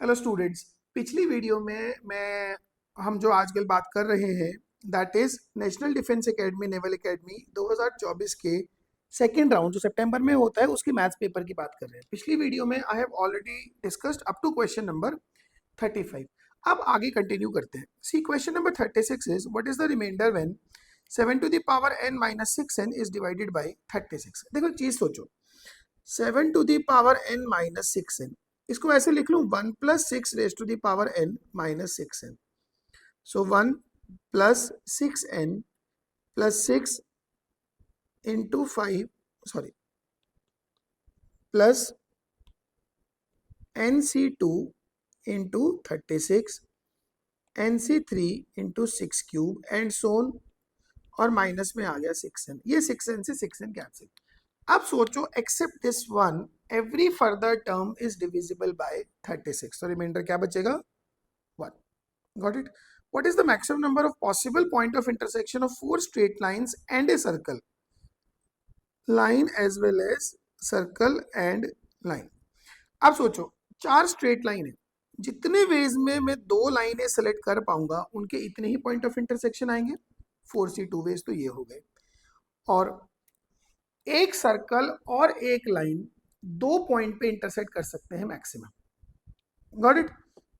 Hello students, पिछली video में हम जो आजकल बात कर रहे हैं that is national defence academy naval academy 2024 के सेकेंड राउंड जो सितंबर में होता है उसकी मैथ्स पेपर की बात कर रहे हैं। पिछली वीडियो में I have already discussed up to question number 35। अब आगे कंटिन्यू करते हैं। See question number 36 is what is the remainder when 7 to the power n minus 6n is divided by 36। देखो एक चीज सोचो, 7 to the power n minus 6n, इसको ऐसे लिख लूं 1 plus 6 raise to the power n minus 6n। So 1 plus 6n plus 6 into 5 sorry plus nc2 into 36 nc3 into 6 cube and so on, और minus में आ गया 6n। ये 6n से 6n cancel. अब सोचो except this one every further term is divisible by 36, तो remainder क्या बचेगा 1। Got it. What is the maximum number of possible point of intersection of 4 straight lines and a circle, line as well as circle and line. अब सोचो 4 straight line है, जितने veg में मैं 2 लाइनें सेलेक्ट कर पाऊंगा उनके इतने ही पॉइंट ऑफ इंटरसेक्शन आएंगे। 4c2 वेज तो ये हो गए, और एक सर्कल और एक लाइन 2 पॉइंट पे इंटरसेक्ट कर सकते हैं मैक्सिमम। Got it.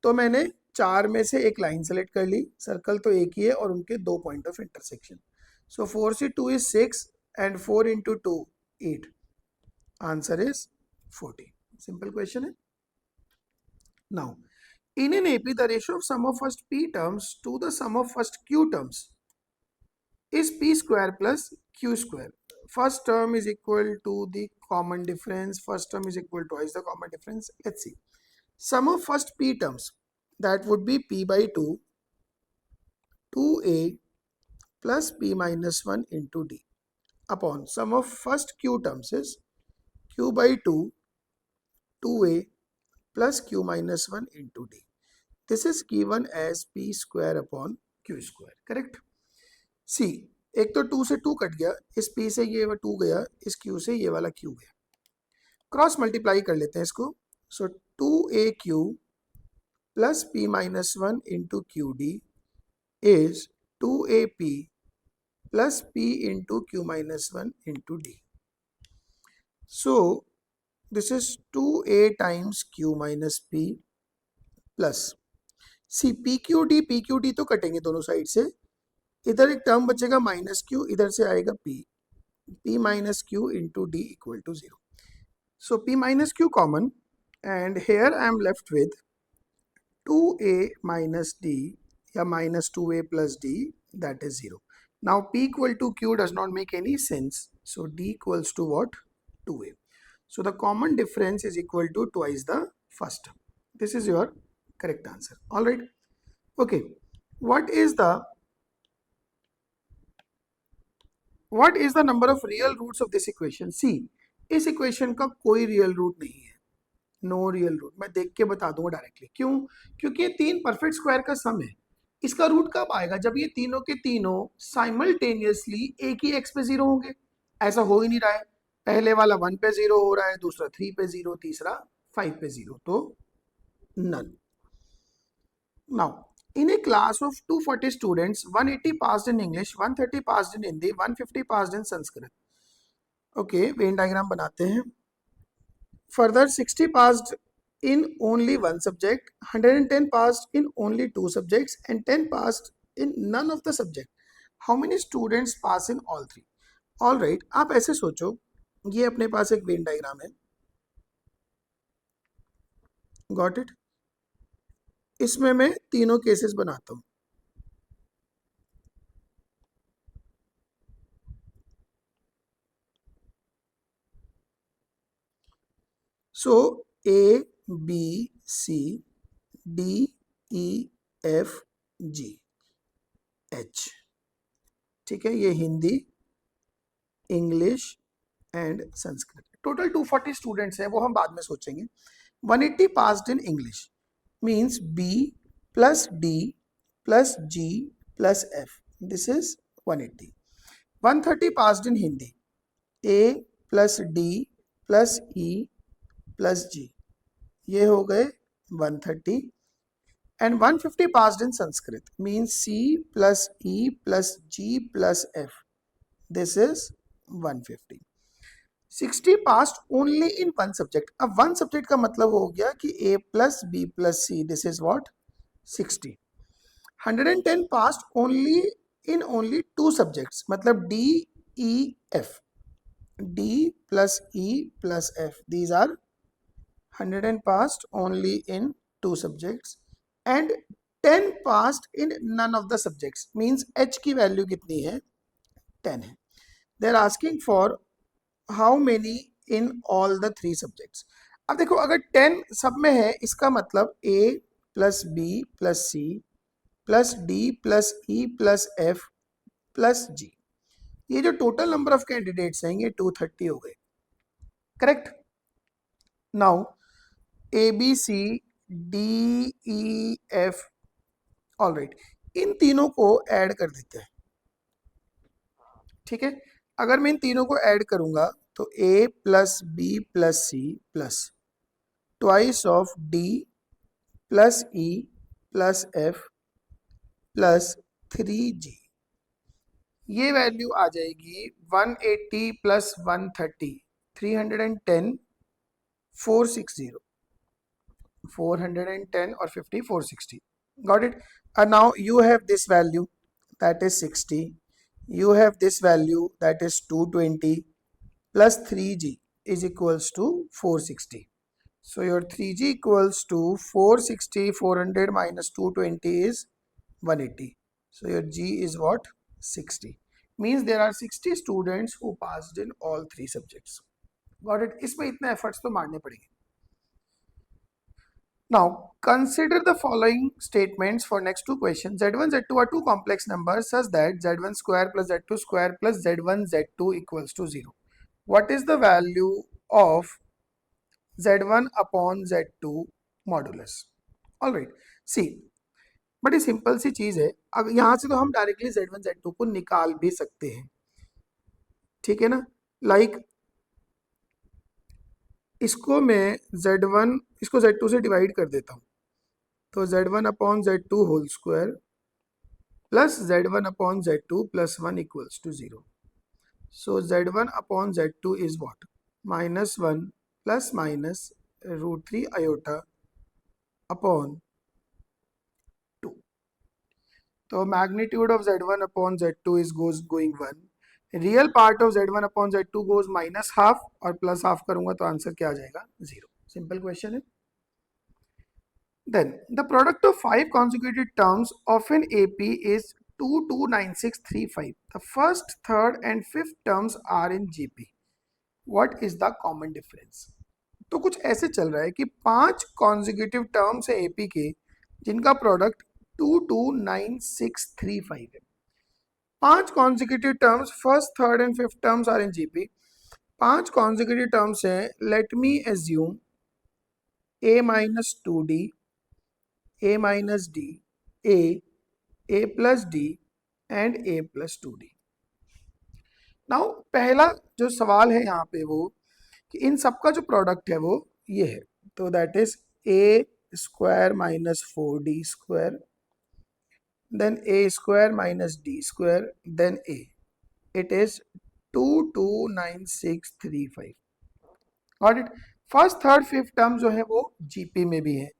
तो मैंने 4 में से एक लाइन सेलेक्ट कर ली, सर्कल तो एक ही है और उनके 2 point of intersection. So 4c2 is 6 and 4 into 2 8। Answer is 40। Simple question है। Now in an AP the ratio of sum of first p terms to the sum of first q terms is p square plus q square. First term is equal to the common difference, first term is equal to twice the common difference. Let's see. Sum of first p terms, that would be p by 2 2a plus p minus 1 into d upon sum of first q terms is q by 2 2a plus q minus 1 into d. This is given as p square upon q square. Correct. सी एक तो 2 से 2 cut गया, इस p से ये 2 गया, इस q से ये वाला q गया, क्रॉस मल्टीप्लाई कर लेते हैं इसको। So 2aq plus p minus 1 into q d is 2ap plus p into q minus 1 into d. So this is 2a times q minus p plus c p q d तो कटेंगे दोनों side से, इधर एक term बचेगा minus Q, इधर से आएगा p minus q into d equal to 0। So p minus q common and here I am left with 2a minus d या minus 2a plus d, that is 0। Now p equal to q does not make any sense, so d equals to what 2a। So the common difference is equal to twice the first term. This is your correct answer. All right. Okay, what is the number of real roots of this equation. See इस equation का कोई real root नहीं है, no real root. मैं देख के बता दूंगा डायरेक्टली। क्यों? क्योंकि ये 3 परफेक्ट स्क्वायर का सम है। इसका रूट कब आएगा? जब ये तीनों के तीनों साइमल्टेनियसली एक ही एक्स पे 0 होंगे। ऐसा हो ही नहीं रहा है। पहले वाला 1 पे 0 हो रहा है, दूसरा 3 पे 0, तीसरा 5 पे 0, तो none. Now in a class of 240 students, 180 passed in English, 130 passed in Hindi, 150 passed in Sanskrit. Okay, Venn diagram बनाते हैं। Further, 60 passed in only one subject, 110 passed in only 2 subjects, and 10 passed in none of the subject. How many students pass in all 3? All right, आप ऐसे सोचो, ये अपने पास एक Venn diagram है। Got it? इसमें मैं तीनों केसेस बनाता हूं। सो A B C D E F G H, ठीक है। ये Hindi, English and Sanskrit. Total 240 students हैं, वो हम बाद में सोचेंगे। 180 passed in English means B plus D plus G plus F, this is 180। 130 passed in Hindi, A plus D plus E plus G, ये हो गए 130 and 150 passed in Sanskrit means C plus E plus G plus F. This is 150. 60 passed only in one subject. अब one subject का मतलब हो गया कि A plus B plus C. This is what? 60. 110 passed only in only two subjects. मतलब D, E, F. D plus E plus F. These are 100 passed only in two subjects and 10 passed in none of the subjects means H की value कितनी है 10 है. They are asking for how many in all the three subjects. अब देखो अगर 10 सब में है इसका मतलब A plus B plus C plus D plus E plus F plus G, ये जो टोटल नंबर ऑफ कैंडिडेट्स हैं ये 230 हो गए. Correct. Now A B C D E F, all right, इन तीनों को ऐड कर देते हैं. ठीक है, अगर मैं इन तीनों को ऐड करूंगा तो A plus B plus C plus twice of D plus E plus F plus 3G, ये वैल्यू आ जाएगी 180 plus 130 310 460, 410 or 50 460. Got it. And now you have this value that is 60, you have this value that is 220 plus 3G is equals to 460. So your 3G equals to 460, 400 minus 220 is 180. So your G is what? 60. Means there are 60 students who passed in all three subjects. Got it. इसमें इतने efforts तो मारने पड़ेंगे. Now, consider the following statements for next two questions. Z1, Z2 are two complex numbers such that Z1 square plus Z2 square plus Z1, Z2 equals to 0. What is the value of Z1 upon Z2 modulus? Alright, see, बड़ी simple सी चीज है. अब यहाँ से तो हम directly Z1, Z2 को निकाल भी सकते हैं. ठीक है ना. लाइक इसको मैं Z1 इसको Z2 से डिवाइड कर देता हूँ, तो Z1 upon Z2 whole square plus Z1 upon Z2 plus 1 equals to 0. So Z1 upon Z2 is what? -1 plus minus √3 iota upon 2. तो magnitude of Z1 upon Z2 is going 1. Real part of Z1 upon Z2 goes -12 और plus half करूंगा तो answer क्या आ जाएगा? 0. Simple question है. Then the product of 5 consecutive terms of an AP is 229635. The first, third and fifth terms are in GP. What is the common difference? तो कुछ ऐसे चल रहा है कि 5 कॉन्जिक्यूटिव टर्म्स है एपी के जिनका प्रोडक्ट 229,635 है. 5 consecutive terms, first third and fifth terms are in GP. 5 consecutive terms है. Let me assume a minus 2d, a minus d, a plus d and a plus 2d. Now पहला जो सवाल है यहाँ पे वो कि इन सबका जो प्रोडक्ट है वो ये है, तो that is a square minus 4d square, then a square minus d square, then a, it is 229635. Got it. First third fifth term जो है वो जीपी में भी है.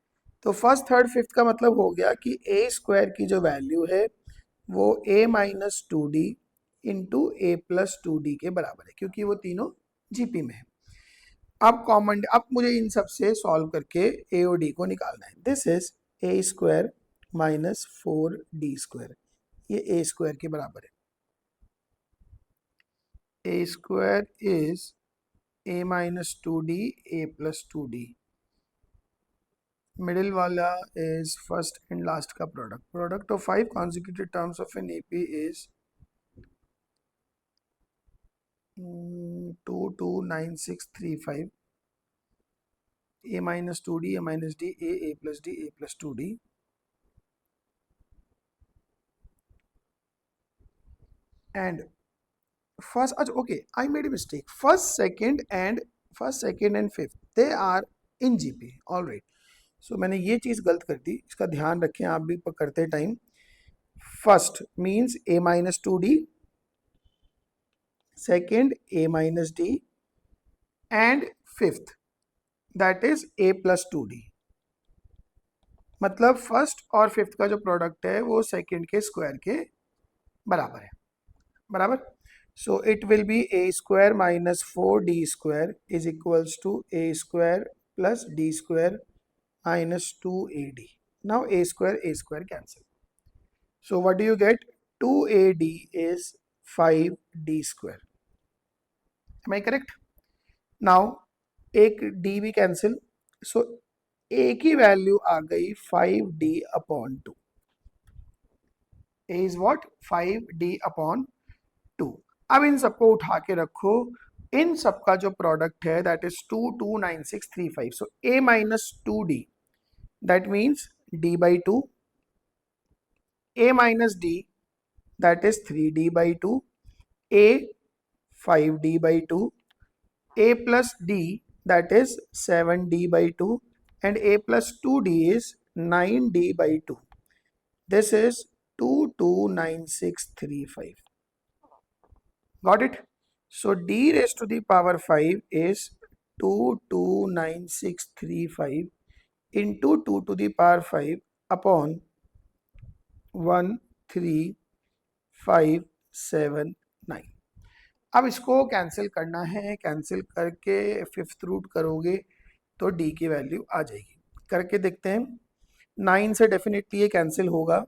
तो फर्स्ट थर्ड फिफ्थ का मतलब हो गया कि ए स्क्वायर की जो वैल्यू है वो a minus 2d into A plus 2d के बराबर है क्योंकि वो तीनों जीपी में है. अब कॉमन, अब मुझे इन सब से सॉल्व करके ए और डी को निकालना है. This is A square minus 4d square, ये ए स्क्वायर के बराबर है. A square is a minus 2d, a plus 2d. Middle वाला is first and last का प्रोडक्ट. Product of 5 consecutive terms of an AP is 229635. a minus 2d, a minus d, a plus d, a plus 2d. And first, okay, I made a mistake. First, second and fifth. They are in GP. Alright, so मैंने ये चीज़ गलत कर दी, इसका ध्यान रखें आप भी करते time. First means a minus 2d, second a minus d, and fifth that is a plus 2d। मतलब फर्स्ट और फिफ्थ का जो प्रोडक्ट है वो सेकेंड के स्क्वायर के बराबर है, बराबर। So it will be a square minus 4d square is equals to a square plus d square minus 2ad। Now a square cancel. So what do you get? 2ad is 5d square. Am I correct? Now एक d भी cancel. So a की value आ गई 5d upon 2। a is what? 5d upon 2। अब इन सबको उठा के रखो, इन सबका जो प्रोडक्ट है that is 229635। So a minus 2d, that means d by 2, a minus d, that is 3d by 2, a 5d by 2, a plus d, that is 7d by 2, and a plus 2d is 9d by 2. This is 229635. Got it? So d raised to the power 5 is 229635 into 2 to the power 5 upon 13579। अब इसको cancel करना है, cancel करके fifth root करोगे तो d की value आ जाएगी। करके देखते हैं। 9 से डेफिनेटली ये कैंसिल होगा।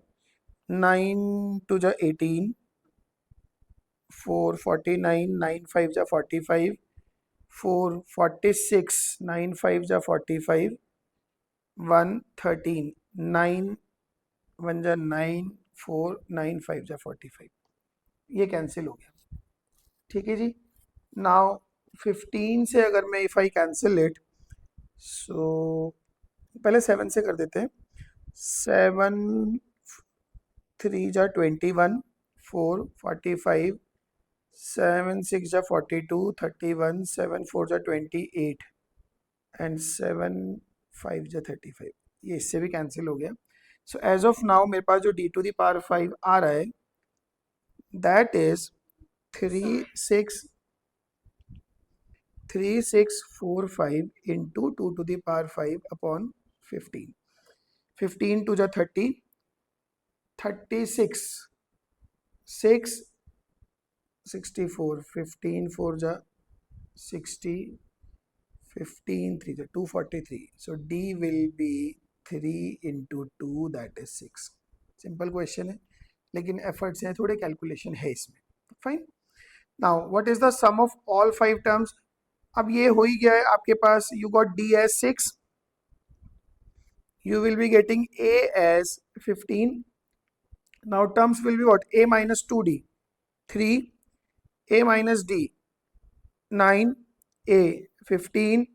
9 टू जा 18, 4 49, 9 5 जा 45, 4 46, 9 5 जा 45, 1 13, 9 1 जा 9, 4 9 5 जा 45, ये कैंसिल हो गया। ठीक है जी। नाउ 15 से अगर मैं इफ आई कैंसिल इट, सो पहले 7 से कर देते हैं। 7 3 जा 21, 4 45, 7 6 जा 42, 31, 7 4 जा 28 एंड 7 5 जा 35। ये इससे भी कैंसिल हो गया। सो एज ऑफ नाउ मेरे पास जो d टू द पावर 5 आ रहा है that is 3645 into 2 to the power 5 upon 15। 15 to the 30, 36, 6 64, 15 4 जा 60, 15 3 जा 243। So d will be 3 into 2 that is 6। Simple question है लेकिन एफर्ट्स हैं, थोड़े कैलकुलेशन है इसमें। Fine. Now what is the sum of all 5 terms? अब ये हो ही गया है आपके पास। You got d as 6, you will be getting a as 15। now terms will be what? a minus 2d 3, a minus d 9, a 15,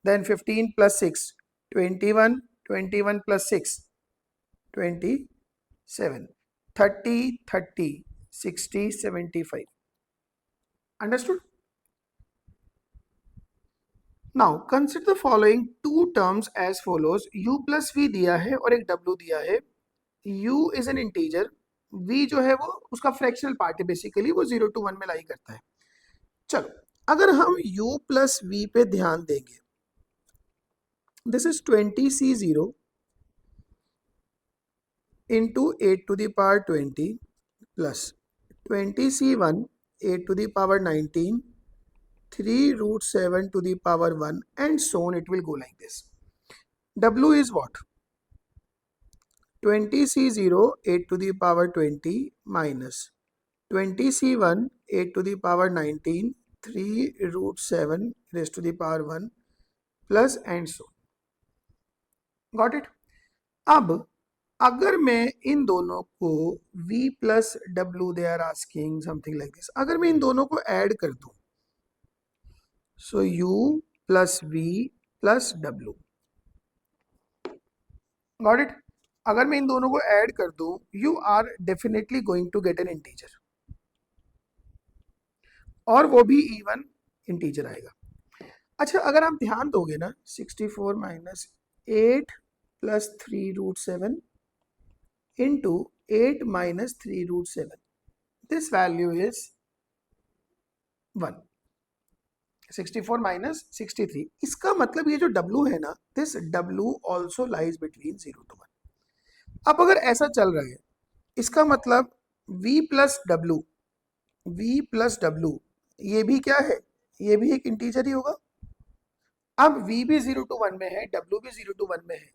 then 15 plus 6 21, 21 plus 6 27, 30 30 60 75। understood? Now consider the following two terms as follows। u plus v दिया है और एक w दिया है। u is an integer, v जो है वो उसका फ्रैक्शनल पार्ट है, बेसिकली वो 0 to 1 में लाई करता है। चलो अगर हम u plus v पे ध्यान देंगे, this is 20c0 into 8 to the power 20 plus 20c1 8 to the power 19, 3 root 7 to the power 1 and so on, it will go like this। w is what? 20c0 8 to the power 20 minus 20c1 8 to the power 19, 3 root 7 raised to the power 1 plus and so on। got it? अब अगर मैं इन दोनों को v plus w, they are asking something like this, अगर मैं इन दोनों को add कर दूं, so u plus v plus w। got it? अगर मैं इन दोनों को ऐड कर दूं, you are definitely going to get an integer, और वो भी इवन इंटीजर आएगा। अच्छा, अगर आप ध्यान दोगे ना, 64 minus 8 plus 3√7 into 8 minus 3√7, this value is 1. 64 minus 63, इसका मतलब ये जो W है ना, this W also lies between 0 to 1. अब अगर ऐसा चल रहा है, इसका मतलब V plus W ये भी क्या है, ये भी एक इंटीजर ही होगा. अब V भी 0 to 1 में है, W भी 0 to 1 में है,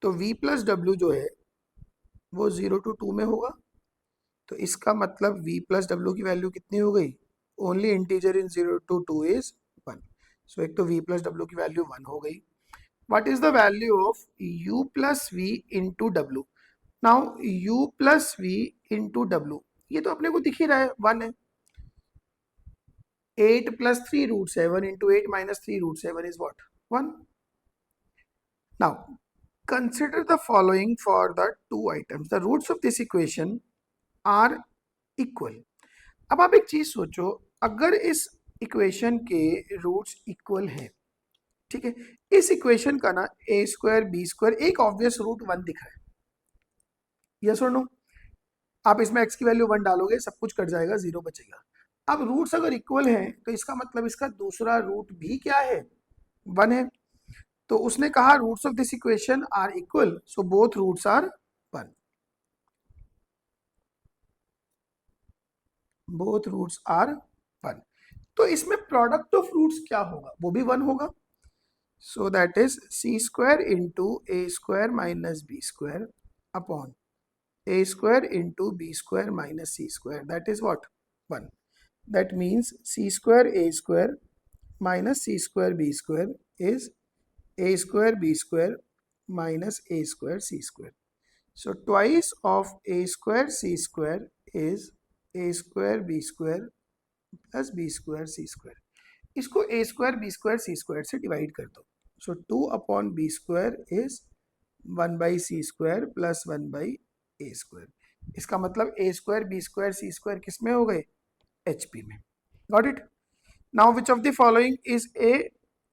तो V plus W जो है वो 0 to 2 में होगा. तो इसका मतलब V plus W की वैल्यू कितनी हो गई, only integer in 0 to 2 is 1. सो एक तो V plus W की वैल्यू 1 हो गई. What is the value of U plus V into W? Now U plus V into W, ये तो अपने को दिख ही रहा है 1 है. 8 plus 3√7 into 8 minus 3√7 is what? 1. Now consider the following for the two items. The roots of this equation are equal. अब आप एक चीज सोचो, अगर इस इक्वेशन के रूट्स इक्वल हैं, ठीक है, इस इक्वेशन का ना a स्क्वायर बी स्क्वायर एक ऑब्वियस रूट 1 दिख रहा है, यस और नो. आप इसमें x की वैल्यू 1 डालोगे, सब कुछ कट जाएगा, 0 बचेगा. अब रूट्स अगर इक्वल हैं तो इसका मतलब इसका दूसरा रूट भी क्या है, 1 है. तो उसने कहा roots of this equation are equal, so both roots are 1. Both roots are 1. तो इसमें प्रोडक्ट ऑफ रूट्स क्या होगा, वो भी 1 होगा. So that is c square into a square minus b square upon a square into b square minus c square, that is what, 1. That means c square a square minus c square b square is a square b square minus a square c square. So twice of a square c square is a square b square plus b square c square. इसको a square b square c square से divide कर दो. So 2 upon b square is 1 by c square plus 1 by a square. इसका मतलब a square b square c square किस में हो गए, HP में. Got it? Now which of the following is a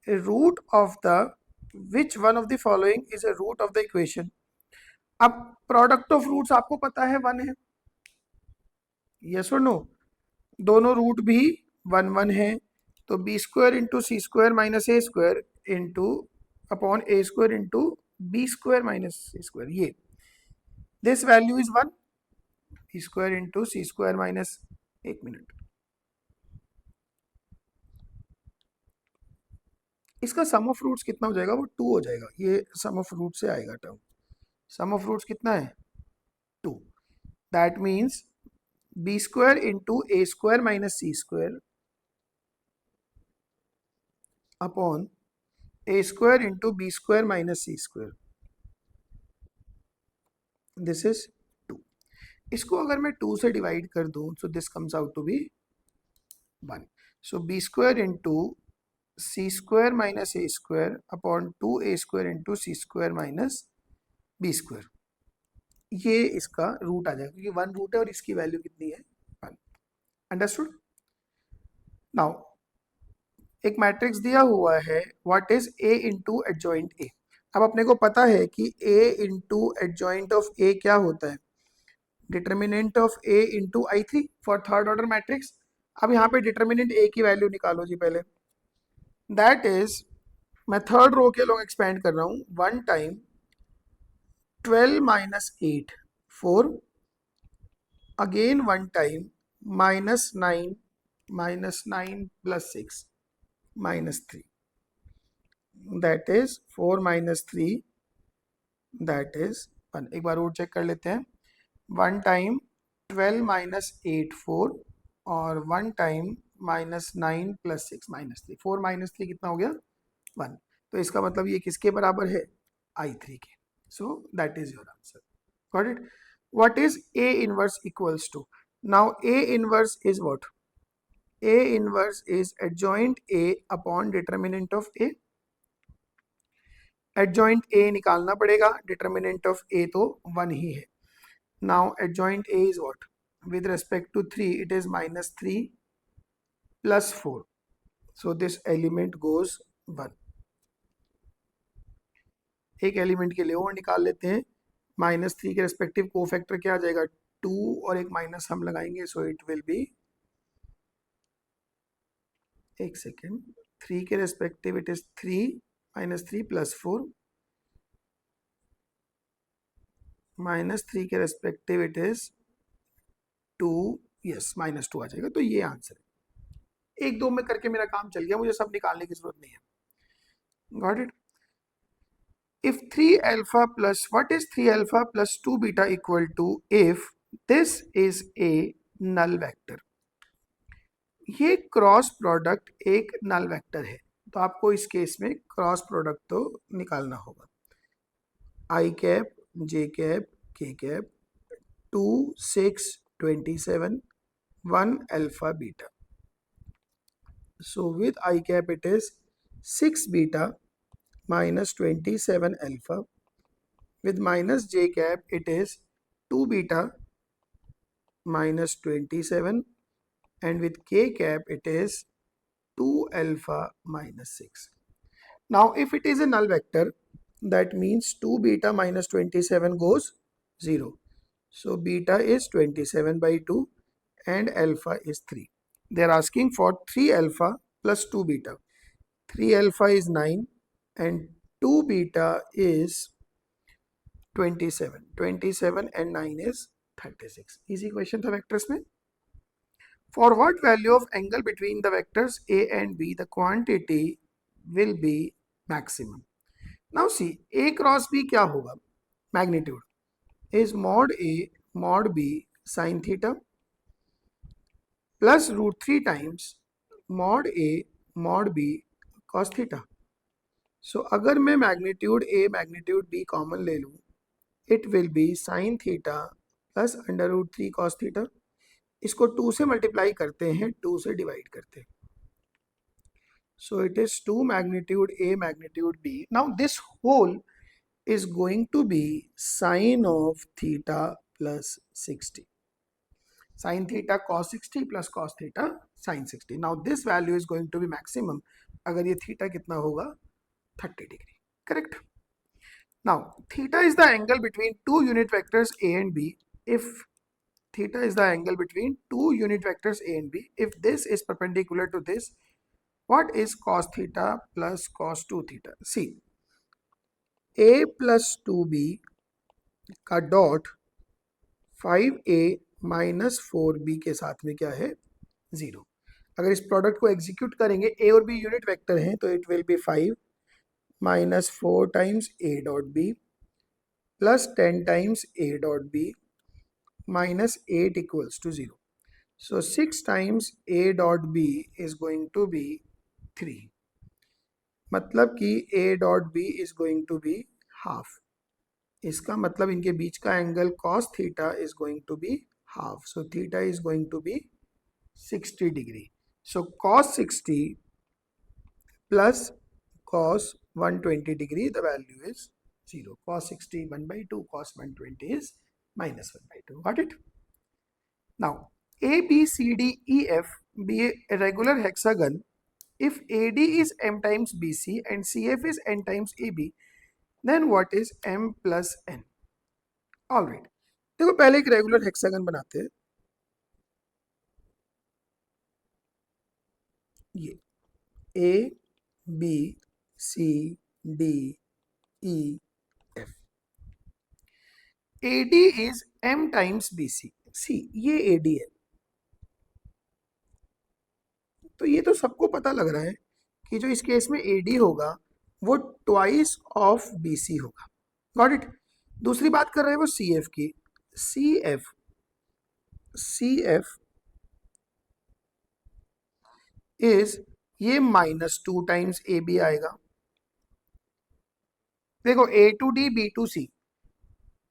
root of the, which one of the following is a root of the equation? अब product of roots आपको पता है 1 है, यस और नो. दोनों रूट भी 1 1 है, तो B square into C square minus A square into upon A square into B square minus C square, ये this value is 1. B square into C square minus, एक मिनट, इसका sum of roots कितना हो जाएगा, वो 2 हो जाएगा. ये सम ऑफ रूट से आएगा टर्म. सम ऑफ रूट्स कितना है, 2. That means b square into a square minus C square upon a square into b square minus c square, this is 2. इसको अगर मैं 2 से डिवाइड कर दूं, so this comes out to be 1. So b square into c square minus a square upon 2a square into c square minus b square, ये इसका root आ जाएगा क्योंकि 1 रूट है और इसकी वैल्यू कितनी है, 1. अंडरस्टूड. नाउ एक मैट्रिक्स दिया हुआ है, what is a into adjoint A. अब अपने को पता है कि a into adjoint of a क्या होता है, determinant of a into I3 for third order matrix. अब यहाँ पे डिटर्मिनेंट a की वैल्यू निकालो जी पहले. दैट इज, मैं थर्ड रो के लोग एक्सपेंड कर रहा हूँ, 1 time 12 minus 8 4, again 1 time minus 9 plus 6 minus 3, that is 4 minus 3, that is 1. एक बार और चेक कर लेते हैं. 1 टाइम 12 माइनस 8 4 और 1 time minus 9 plus 6 minus 3. 4 minus 3 कितना हो गया, 1. तो इसका मतलब ये किसके बराबर है, I3 के. So that is your answer. Got it. What is A inverse equals to. Now A inverse is what, A inverse is adjoint A upon determinant of A. Adjoint A निकालना पड़ेगा, determinant of A तो 1 ही है. Now adjoint A is what? With respect to 3, it is minus 3 plus 4. So this element goes 1। एक element के लिए और निकाल लेते हैं। -3 के रेस्पेक्टिव को फैक्टर क्या आ जाएगा, 2, और एक माइनस हम लगाएंगे, सो इट विल बी, एक सेकेंड, 3 के रेस्पेक्टिव इट इज 3, -3 +4, -3 के रेस्पेक्टिव इट इज 2, यस -2 आ जाएगा। तो ये आंसर है। एक दो में करके मेरा काम चल गया, मुझे सब निकालने की जरूरत नहीं है। Got it. If 3 alpha plus, what is 3 alpha plus 2 beta equal to if this is a null vector? ये क्रॉस प्रोडक्ट एक नल वेक्टर है, तो आपको इस केस में क्रॉस प्रोडक्ट तो निकालना होगा। आई कैप, जे कैप, के cap, 2, 6, 27, 1 alpha beta. So with I cap it is 6 beta minus 27 alpha. With minus j cap it is 2 beta minus 27, and with k cap it is 2 alpha minus 6. Now if it is a null vector, that means 2 beta minus 27 goes 0. So beta is 27 by 2 and alpha is 3. They are asking for 3 alpha plus 2 beta. 3 alpha is 9 and 2 beta is 27. 27 and 9 is 36. Easy question था vectors में. For what value of angle between the vectors a and b the quantity will be maximum? Now see, a cross b क्या होगा? Magnitude is mod a mod b sin theta plus √3 times mod a mod b cos theta. So अगर मैं magnitude a magnitude b common ले लूँ, it will be sin theta plus √3 cos theta. इसको 2 से multiply करते हैं, 2 से divide करते हैं. So it is 2 magnitude A magnitude B. Now this whole is going to be sin of theta plus 60. Sin theta cos 60 plus cos theta sin 60. Now this value is going to be maximum. अगर ये theta कितना होगा? 30 degree. Correct? Now theta is the angle between two unit vectors A and B. If theta is the angle between two unit vectors A and B, if this is perpendicular to this, what is cos theta plus cos 2 theta? See, a plus 2b का dot 5a minus 4b के साथ में क्या है? 0. अगर इस product को execute करेंगे, a और b यूनिट वेक्टर हैं, तो it will B 5 minus 4 times a dot b plus 10 times a dot b minus 8 equals to 0. So 6 times a dot b is going to be 3. मतलब कि a dot b is going to be half. इसका मतलब इनके बीच का angle cos theta is going to be half. So theta is going to be 60 degree. So cos 60 plus cos 120 degree, the value is 0. Cos 60 1 by 2, cos 120 is minus 1 by 2. Got it? Now A, B, C, D, E, F be a regular hexagon if AD is m times BC and CF is n times AB, then what is m plus n? Alright, देखो पहले एक regular hexagon बनाते हैं. ये A, B, C, D, E, F. AD is m times BC. See, ये AD है, तो ये तो सबको पता लग रहा है कि जो इस केस में AD होगा वो ट्वाइस ऑफ BC होगा. Got it. दूसरी बात कर रहे हैं वो CF की. CF इज ये -2 टाइम्स AB आएगा. देखो A to D B to C,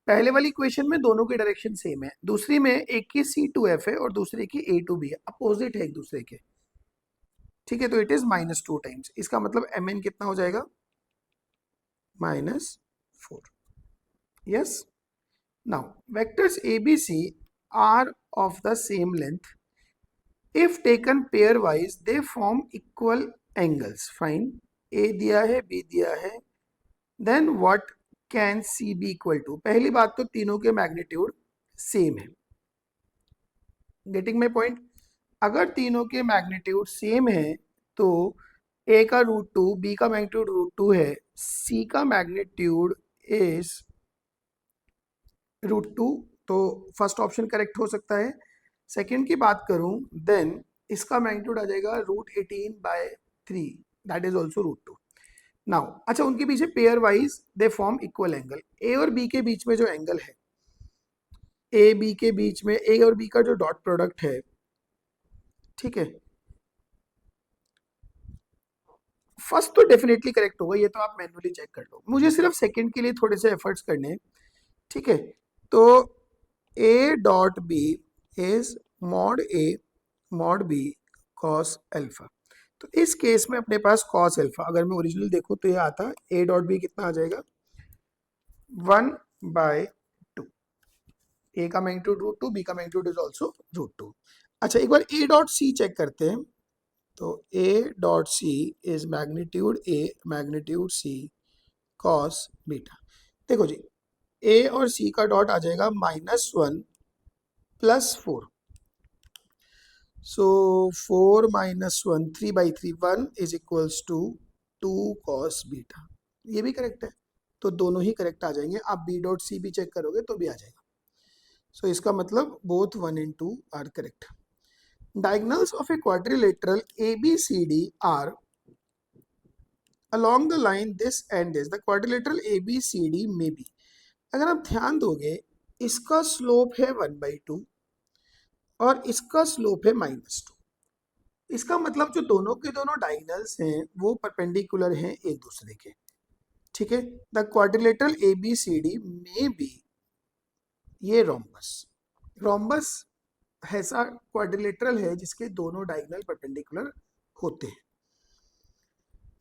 पहले वाली इक्वेशन में दोनों की डायरेक्शन सेम है, दूसरी में एक की C टू F है और दूसरे की A टू B है, अपोजिट है एक दूसरे के. ठीक है, तो इट इज -2 टाइम्स. इसका मतलब mn कितना हो जाएगा? -4. Yes. Now vectors ABC are of the same length. If taken pairwise, they form equal angles. Fine. A दिया है, बी दिया है, then what can C be equal to? पहली बात तो तीनों के मैग्नीट्यूड सेम है, गेटिंग माई पॉइंट? अगर तीनों के मैग्नीट्यूड सेम है तो ए का रूट टू, बी का मैग्नीट्यूड रूट टू है, सी का मैग्नीट्यूड इज रूट टू, तो फर्स्ट ऑप्शन करेक्ट हो सकता है। सेकेंड की बात करूं, देन इसका मैग्नीट्यूड आ जाएगा √18/3, that is also root two. Now अच्छा, उनके पीछे pair wise they form equal angle. A और बी के बीच में जो एंगल है, ए बी के बीच में, ए और बी का जो डॉट प्रोडक्ट है, ठीक है, फर्स्ट तो डेफिनेटली करेक्ट होगा, ये तो आप मैन्युअली चेक कर लो, मुझे सिर्फ सेकंड के लिए थोड़े से एफर्ट्स करने हैं, ठीक है। तो a dot b is mod a mod b cos alpha. तो इस केस में अपने पास कॉस अल्फा, अगर मैं ओरिजिनल देखूं तो ये आता ए डॉट बी कितना आ जाएगा, 1/2। ए का मैग्नीट्यूड रूट टू, बी का magnitude is also root two. अच्छा, एक बार ए डॉट सी चेक करते हैं। तो a dot c is magnitude a magnitude c cos beta. देखो जी, ए और सी का डॉट आ जाएगा -1 + 4, so 4 - 1, 3/3, 1 is equals to 2 cos beta. ये भी करेक्ट है, तो दोनों ही करेक्ट आ जाएंगे। आप बी डॉट सी भी चेक करोगे तो भी आ जाएगा। सो इसका मतलब both 1 and 2 are correct. Diagonals of a quadrilateral ABCD are along the line this and this. The quadrilateral ABCD may be, अगर आप ध्यान दोगे, इसका स्लोप है 1/2 और इसका स्लोप है -2। इसका मतलब जो दोनों के दोनों डायगोनल्स हैं वो परपेंडिकुलर हैं एक दूसरे के, ठीक है। द क्वाड्रिलेटरल ABCD में बी, ये रोम्बस ऐसा क्वाड्रिलेटरल है जिसके दोनों डायगोनल परपेंडिकुलर होते हैं।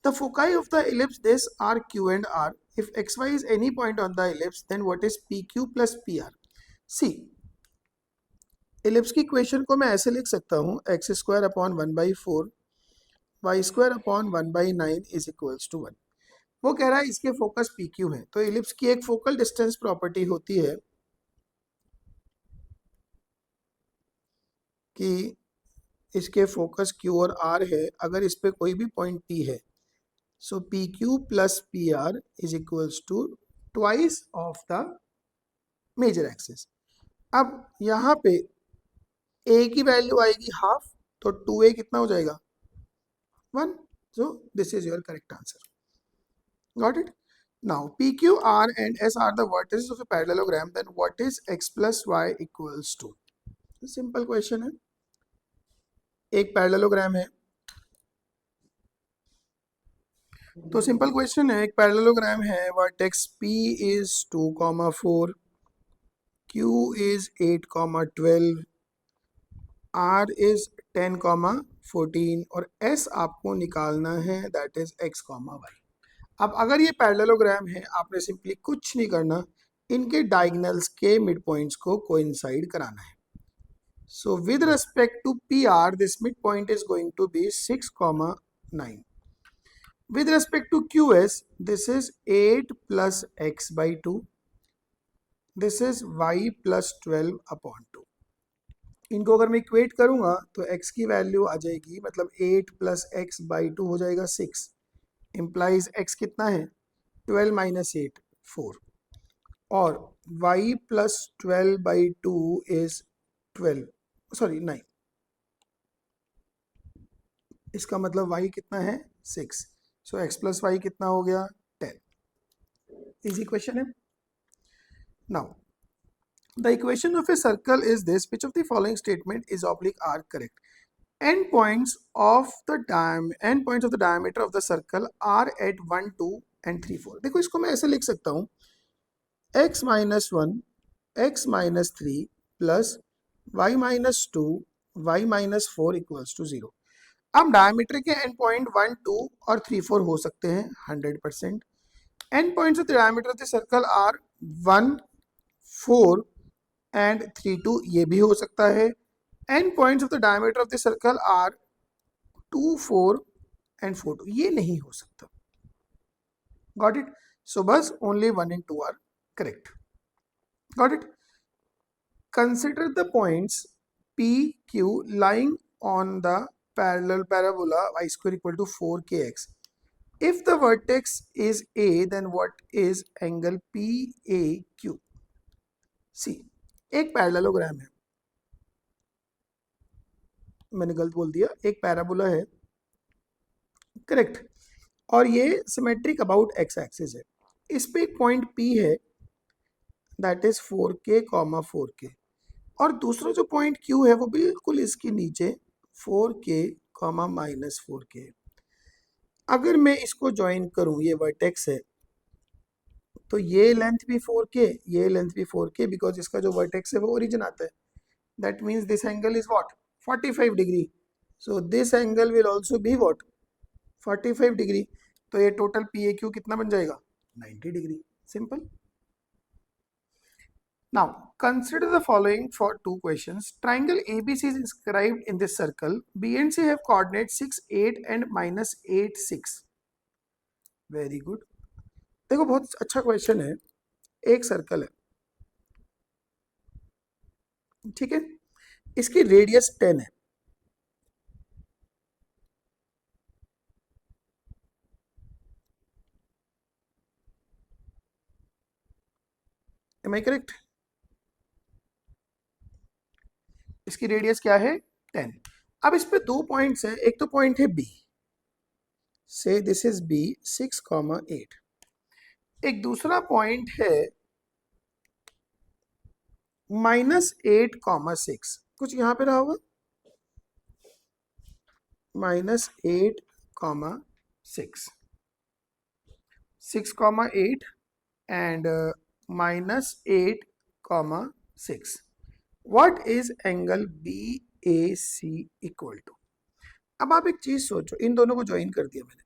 The foci of the ellipse this are Q and R. If xy is any point on the ellipse, then what is PQ plus PR? See, ellipse की equation को मैं ऐसे लिख सकता हूँ, x² upon 1/4 y² upon 1/9 is equals to 1। वो कह रहा है इसके फोकस PQ है, तो इलिप्स की एक फोकल डिस्टेंस प्रॉपर्टी होती है कि इसके फोकस Q और R है, अगर इस पे कोई भी पॉइंट P है, so PQ plus PR is equals to twice of the major axis। अब यहाँ पे A की वैल्यू आएगी हाफ, तो 2A कितना हो जाएगा, 1। so this is your correct answer। got it? now PQ, R and S are the vertices of a parallelogram, then what is x plus y equals to? Simple question है, एक parallelogram है, तो simple question है, एक parallelogram है, vertex P is 2,4, Q is 8,12, R is 10,14 और S आपको निकालना है, दैट इज x, y। अब अगर ये पैरेललोग्राम है, आपने सिंपली कुछ नहीं करना, इनके डायगोनल्स के मिड पॉइंट्स को कोइंसाइड कराना है। So with respect to PR, this mid point is going to be 6,9। With respect to QS, this is 8 plus x/2. This is y plus 12 upon 2. इनको अगर मैं इक्वेट करूंगा तो x की वैल्यू आ जाएगी, मतलब 8 plus x/2 हो जाएगा 6, इम्प्लाइज x कितना है, 12 minus 8 4, और y plus 12/2 is 12, सॉरी 9, इसका मतलब y कितना है 6, सो x plus y कितना हो गया 10। इजी क्वेश्चन है। Now the equation of a circle is this, which of the following statement is oblique are correct? Endpoints of the diameter of the circle are at 1, 2 and 3, 4। देखो इसको मैं ऐसे लिख सकता हूँ, x minus 1 x minus 3 plus y minus 2 y minus 4 equals to 0। अब diameter के and point 1, 2 और 3, 4 हो सकते हैं 100%। End points of the diameter of the circle are 1, 4 and 3, 2, ये भी हो सकता है। End points of the diameter of the circle are 2, 4 and 4, 2, ये नहीं हो सकता। Got it? So bus only 1 and 2 are correct. Got it? Consider the points P, Q lying on the parallel parabola y square equal to 4kx. If the vertex is A, then what is angle PAQ? See, एक parallelogram है, मैंने गलत बोल दिया, एक parabola है, correct, और ये सिमेट्रिक अबाउट एक्स एक्सिस है. इस पे एक पॉइंट P है, दैट इज 4k, 4k, और दूसरा जो पॉइंट Q है वो बिल्कुल इसके नीचे 4k, -4k. अगर मैं इसको ज्वाइन करूं, ये वर्टेक्स है, तो ये लेंथ भी 4k, ये लेंथ भी 4k, बिकॉज इसका जो वर्टेक्स है वो ओरिजिन आता है. That means this angle is what, 45 degree. So this angle will also be what, 45 degree. तो ये टोटल PAQ कितना बन जाएगा, 90 degree. Simple. Now, consider the following for two questions. Triangle ABC is inscribed in this circle. B and C have coordinates 6, 8 and -8, 6. Very good. देखो बहुत अच्छा question है. एक सर्कल है, ठीक है, इसकी रेडियस 10 है. Am I correct? इसकी रेडियस क्या है, 10. अब इस पे दो पॉइंट्स हैं. एक तो पॉइंट है B, से दिस इज B, 6, 8. एक दूसरा पॉइंट है -8, 6. कुछ यहां पे रहा होगा, -8, 6, 6, 8 and -8, 6. What is angle BAC equal to? अब आप एक चीज सोचो, इन दोनों को ज्वाइन कर दिया मैंने.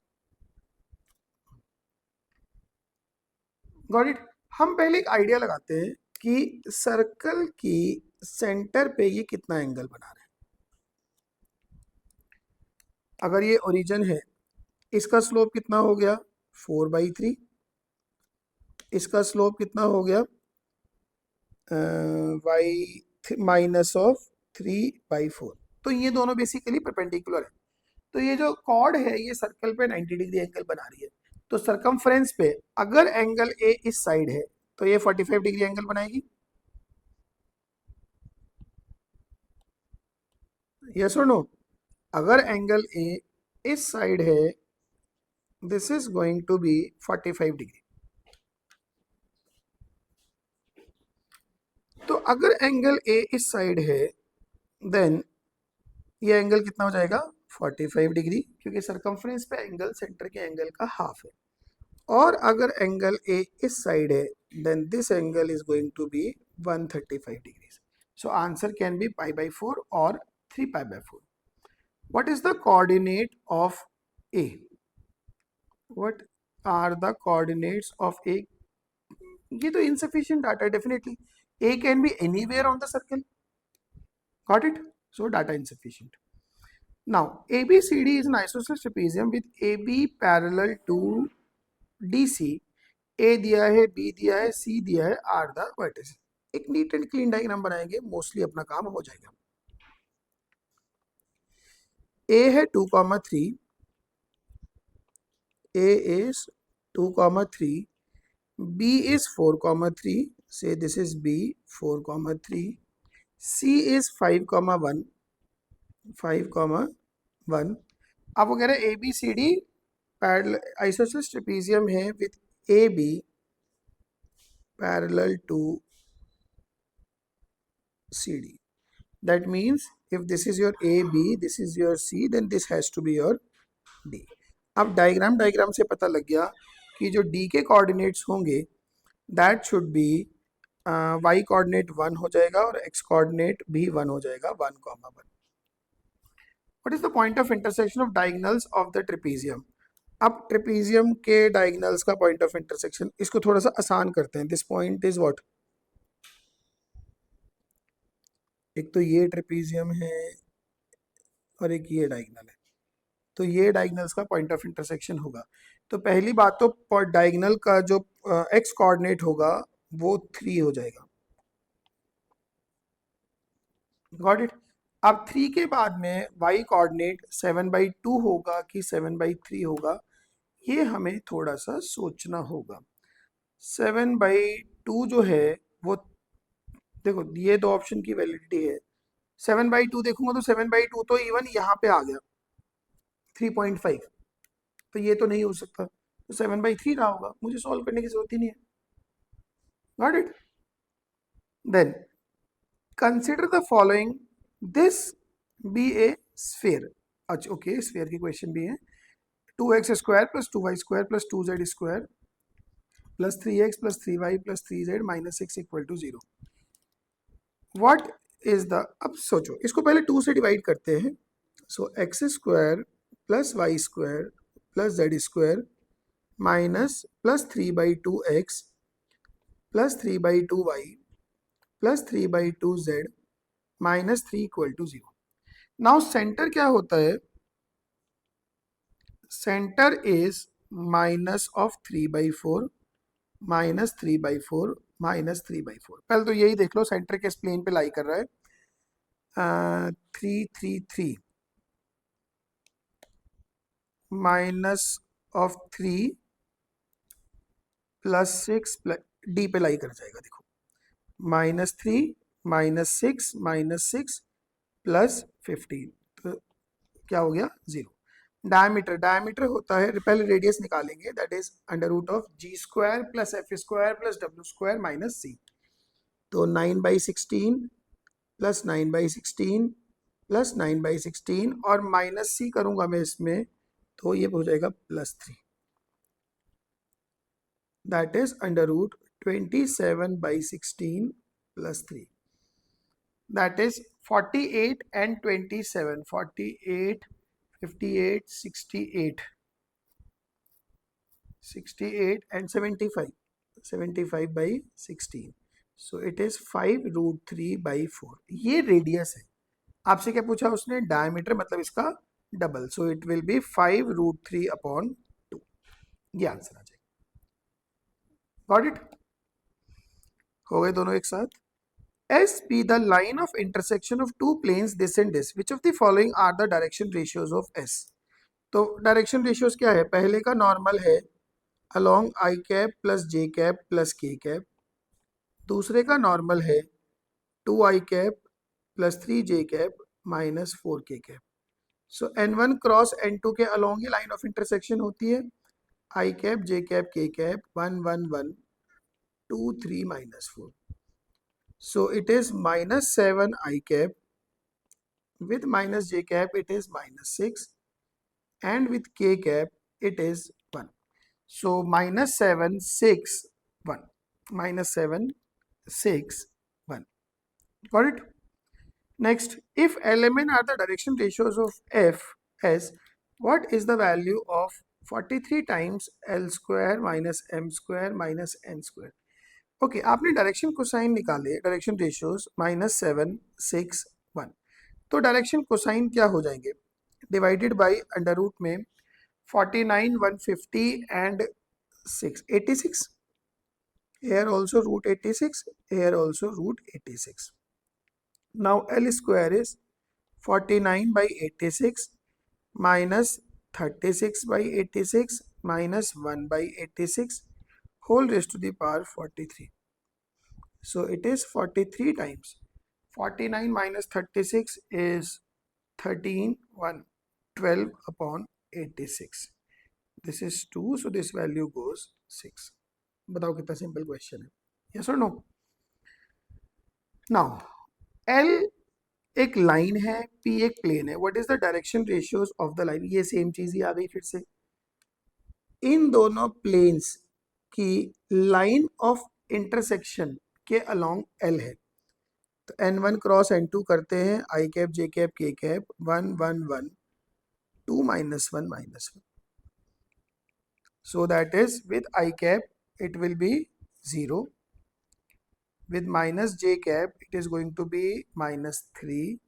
Got it? हम पहले एक आइडिया लगाते हैं कि सर्कल की सेंटर पे ये कितना एंगल बना रहे हैं. अगर ये ओरिजिन है, इसका स्लोप कितना हो गया, 4/3. इसका स्लोप कितना हो गया, y -3/4. तो ये दोनों बेसिकली परपेंडिकुलर है. तो ये जो कॉर्ड है ये सर्कल पे 90 डिग्री एंगल बना रही है. तो सरकमफ्रेंस पे अगर एंगल ए इस साइड है तो ये 45 डिग्री एंगल बनाएगी. यस और नो? अगर एंगल ए इस साइड है, this is going to be 45 degree. तो अगर एंगल ए इस साइड है, देन ये एंगल कितना हो जाएगा, 45 डिग्री, क्योंकि सरकमफ्रेंस पे एंगल सेंटर के एंगल का हाफ है. और अगर एंगल ए इस साइड है, then this angle is going to be 135 degrees. So answer can be π/4 और 3π/4. What is the coordinate of A? What are the coordinates of A? ये तो insufficient data definitely. A can be anywhere on the circle. Got it? So data insufficient. Now ABCD is an isosceles trapezium with AB parallel to DC. A दिया है, B दिया है, C दिया है, R the vertices. एक neat and clean diagram बनाएंगे, mostly अपना काम हो जाएगा. A है 2, 3. A is 2, 3. B is 4, 3. Say this is B, 4, 3. C is 5, 1. 5, 1. अब वो कह रहे हैं ABCD isosceles trapezium है with AB parallel to CD. That means if this is your AB, this is your C, then this has to be your D. अब diagram से पता लग गया कि जो D के कोऑर्डिनेट्स होंगे, that should be y coordinate 1 हो जाएगा और x कोऑर्डिनेट भी 1 हो जाएगा, 1, 1. What is the point of intersection of diagonals of the trapezium? अब ट्रेपीजियम के डायगोनल्स का पॉइंट ऑफ इंटरसेक्शन, इसको थोड़ा सा आसान करते हैं. दिस पॉइंट इज व्हाट, एक तो ये ट्रेपीजियम है और एक ये डायगोनल है. तो ये डायगनल्स का पॉइंट ऑफ इंटरसेक्शन होगा। तो पहली बात तो डायगनल का जो एक्स कोऑर्डिनेट होगा वो 3 हो जाएगा। Got it. अब 3 के बाद में y कोऑर्डिनेट 7/2 होगा कि 7/3 होगा, ये हमें थोड़ा सा सोचना होगा। 7/2 जो है वो, देखो ये दो ऑप्शन की वैलिडिटी है। 7/2 देखूंगा तो 7/2 तो इवन यहाँ पे आ गया 3.5, तो ये तो नहीं हो सकता, तो 7/3 रहा होगा, मुझे सॉल्व करने की जरूरत ही नहीं है। Got it. Then consider the following, this be a sphere. अच्छा ओके, स्फीयर की क्वेश्चन भी है। 2x² + 2y² + 2z² + 3x + 3y + 3z - 6 = 0। What is the, अब सोचो इसको पहले 2 से डिवाइड करते हैं। सो x² + y² + z² minus +3/2x +3/2y +3/2z -3 = 0। Now centre क्या होता है? Centre is -3/4 -3/4 -3/4। पहले तो यही देख लो सेंटर किस प्लेन पे लाई कर रहा है। 3 -3 + 6 डी पे लाई कर जाएगा। देखो -3 -6 -6 +15, तो क्या हो गया? 0। डायमीटर होता है, पहले रेडियस निकालेंगे, that is √g² + f² + w² - c। तो 9/16 + 9/16 + 9/16 और -c करूंगा मैं इसमें, तो ये हो जाएगा +3, that is √27/16 + 3, that is 48 and 27, 48 58 68 68 and 75, 75/16, so it is 5√3/4। ये रेडियस है। आपसे क्या पूछा उसने? डायमीटर, मतलब इसका double, so it will B 5√3/2। ये आंसर आ जाएगा। Got it? हो गए दोनों एक साथ। S be the line of intersection of two planes this and this. Which of the following are the direction ratios of S? तो डायरेक्शन रेशियोज क्या है? पहले का नॉर्मल है along I cap + j cap + k cap। दूसरे का normal है 2I cap + 3j cap - 4k cap। सो N1 cross N2 के along ये लाइन ऑफ इंटरसेक्शन होती है। I cap j cap k cap 1 1 1 2 3 -4। So it is -7 I cap, with -j cap it is -6, and with k cap it is 1. So -7 6 1 -7 6 1. Got it? Next, if LMN are the direction ratios of Fs, what is the value of 43 times L² - M² - N²? Okay, आपने direction cosine निकाले, direction ratios -7 6 1। तो direction cosine क्या हो जाएंगे? Divided by under root में 49 150 and 6 86, here also √86, here also √86। now L² is 49/86 minus 36/86 minus 1/86 whole raised to the power 43। So it is 43 times 49 minus 36 is 13 1 12/86। This is 2, so this value goes 6। बताओ कितना simple question है? Yes और no? Now L एक line है, P एक plane है। What is the direction ratios of the line? ये same चीज ही आ गई फिर से। इन दोनों प्लेन्स की लाइन ऑफ इंटरसेक्शन के अलोंग L है। तो N1 क्रॉस N2 करते हैं, I cap J cap K cap 1 1 1 2 -1 -1। So that is with I cap it will be 0, with minus J cap it is going to be -3,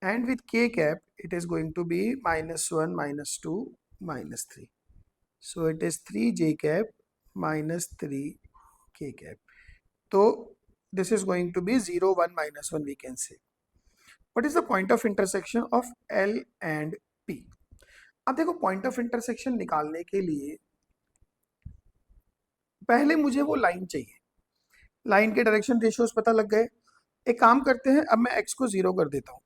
and with k cap it is going to be -1, -2, -3. So it is 3j cap minus 3k cap. So this is going to be 0, 1, -1 we can say. What is the point of intersection of L and P? अब देखो point of intersection निकालने के लिए पहले मुझे वो line चाहिए, line के डायरेक्शन रेशियोज पता लग गए। एक काम करते हैं, अब मैं x को 0 कर देता हूँ।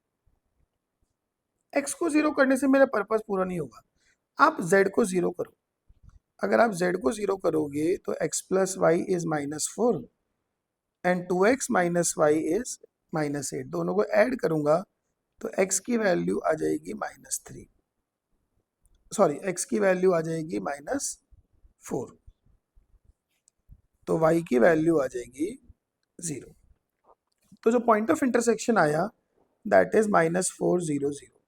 x को 0 करने से मेरा पर्पस पूरा नहीं होगा, आप z को 0 करो। अगर आप z को 0 करोगे तो x plus y is -4 and 2x minus y is -8, दोनों को ऐड करूंगा तो x की वैल्यू आ जाएगी -3, सॉरी x की वैल्यू आ जाएगी -4, तो y की वैल्यू आ जाएगी 0। तो जो पॉइंट ऑफ इंटरसेक्शन आया दैट इज -4, 0, 0।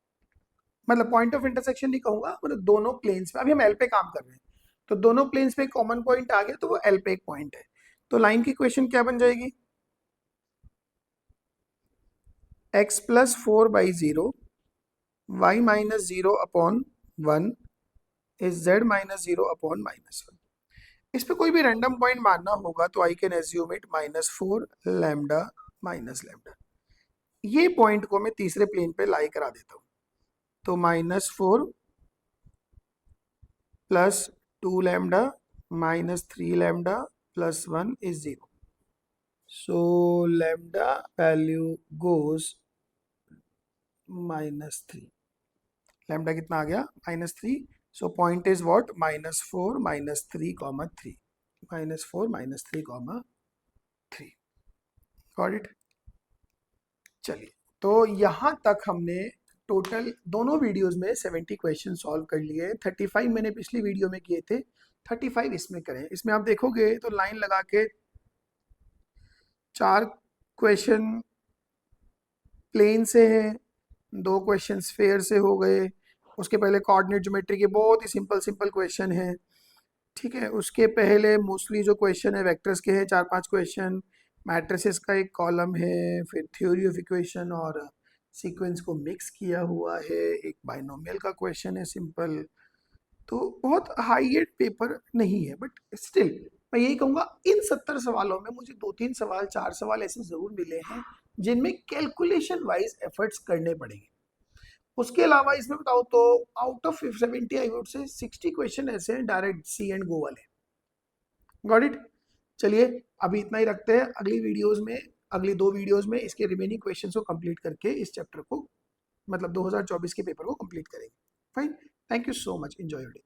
मतलब पॉइंट ऑफ इंटरसेक्शन नहीं कहूंगा, मतलब दोनों प्लेन्स पे, अभी हम एल पे काम कर रहे हैं तो दोनों प्लेन्स पे कॉमन पॉइंट आ गया तो वो एल पे एक पॉइंट है। तो लाइन की इक्वेशन क्या बन जाएगी? x plus 4/0 y minus 0 upon 1 is z minus 0 upon -1। इस पे कोई भी रैंडम पॉइंट मानना होगा तो I can assume it -4 lambda minus lambda. ये पॉइंट को मैं तीसरे प्लेन पे लाई करा देता हूँ, तो -4 plus 2 lambda -3 lambda plus 1 is 0। So lambda value goes -3। Lambda कितना आ गया? -3। So point is what? -4 -3 3, -4 -3 3। Got it? चलिए, तो यहाँ तक हमने टोटल दोनों वीडियोस में 70 क्वेश्चन सॉल्व कर लिए। 35 मैंने पिछली वीडियो में किए थे, 35 इसमें करें। इसमें आप देखोगे तो लाइन लगा के 4 क्वेश्चन प्लेन से हैं, 2 क्वेश्चन स्फेयर से हो गए। उसके पहले कोऑर्डिनेट ज्योमेट्री के बहुत ही सिंपल क्वेश्चन हैं, ठीक है। उसके पहले मोस्टली जो क्वेश्चन है वेक्टर्स के हैं, 4-5 क्वेश्चन, मैट्रिसेस का एक कॉलम है, फिर थ्योरी ऑफ इक्वेशन और सीक्वेंस को मिक्स किया हुआ है, एक बाइनोमियल का क्वेश्चन है सिंपल। तो बहुत हाई एंड पेपर नहीं है, बट स्टिल मैं यही कहूँगा इन 70 सवालों में मुझे 2-3 सवाल 4 सवाल ऐसे ज़रूर मिले हैं जिनमें कैलकुलेशन वाइज एफर्ट्स करने पड़ेंगे। उसके अलावा इसमें बताओ तो out of 70 I would say 60 question ऐसे हैं डायरेक्ट सी एंड गो वाले। Got it? चलिए अभी इतना ही रखते हैं, अगली वीडियोस में, अगली 2 वीडियोस में इसके रिमेनिंग क्वेश्चंस को कंप्लीट करके इस चैप्टर को, मतलब 2024 के पेपर को कंप्लीट करेंगे। Fine, thank you so much, enjoy your day.